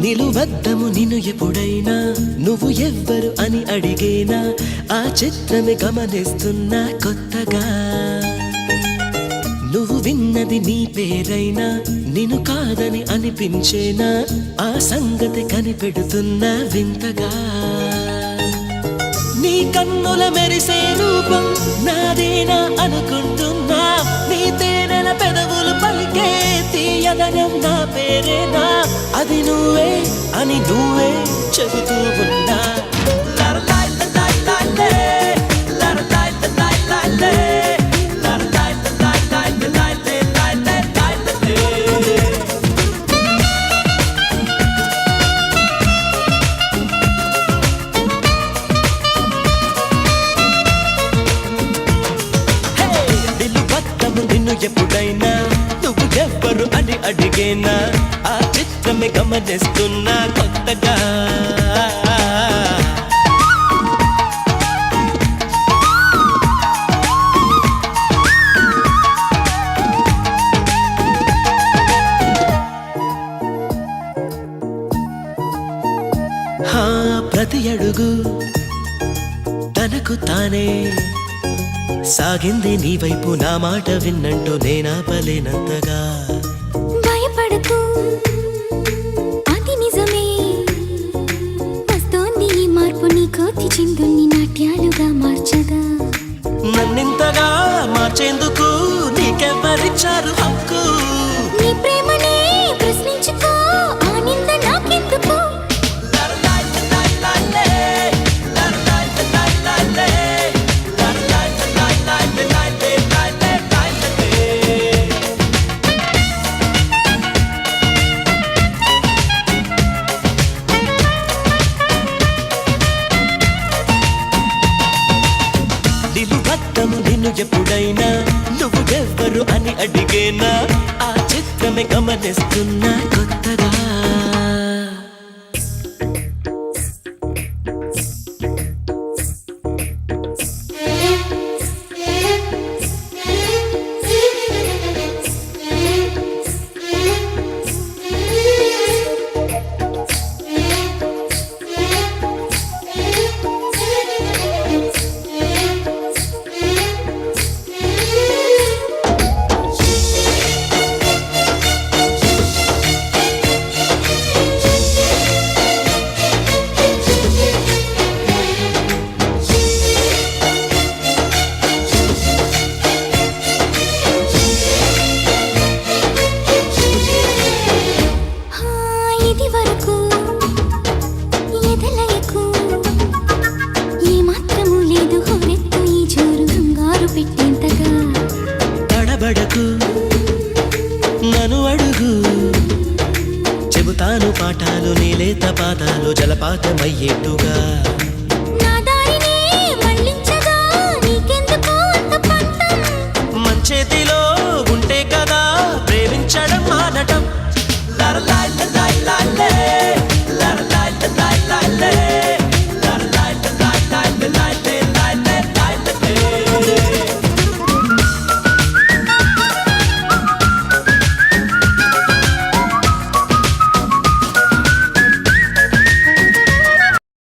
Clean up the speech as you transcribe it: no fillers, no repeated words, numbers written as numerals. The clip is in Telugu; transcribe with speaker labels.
Speaker 1: నిలువద్దము నిన్ను ఎప్పుడైనా నువ్వు ఎవ్వరు అని అడిగేనా ఆ చిత్రమే గమనిస్తున్నా కొత్తగా నువ్వు విన్నది నీ పేరైనా నిన్ను కాదని అనిపించేనా ఆ సంగతి కనిపెడుతున్నా వింతగా నీ కన్నుల మెరిసే రూపం నాదేనా అనుకుంటున్నా నీ తేనెల పెదవులు పలికే తీయదనం నా పేరేనా అది నువ్వే అని నువ్వే చెబుతూ ఉన్నా నిన్ను ఎప్పుడైనా నువ్వు ఎవ్వరు అని అడిగేనా ఆ చిత్రమే గమనిస్తున్నా కొత్తగా ప్రతి అడుగు తనకు తానే సాగింది నీ వైపు నా మాట విన్నంటూ నేనాపలేనంతగా
Speaker 2: భయపడకు అది నిజమే వస్తోంది ఈ మార్పు నీ కోతి చిందుల్ని నాట్యాలుగా మార్చగా
Speaker 1: నన్నింతగా మార్చేందుకు నీకెవ్వరిచ్చారు హక్కు
Speaker 2: నీ ప్రేమనే ప్రశ్నించుకో ఆ నింద నాకెందుకు నిన్ను ఎప్పుడైనా నువ్వు ఎవ్వరు అని అడిగేనా ఆ చిత్రమే గమనిస్తున్నా కొత్తగా నన్ను అడుగు చెబుతాను పాఠాలు నీలేత పాదాలు జలపాతమయ్యేట్టుగా మంచేతిలో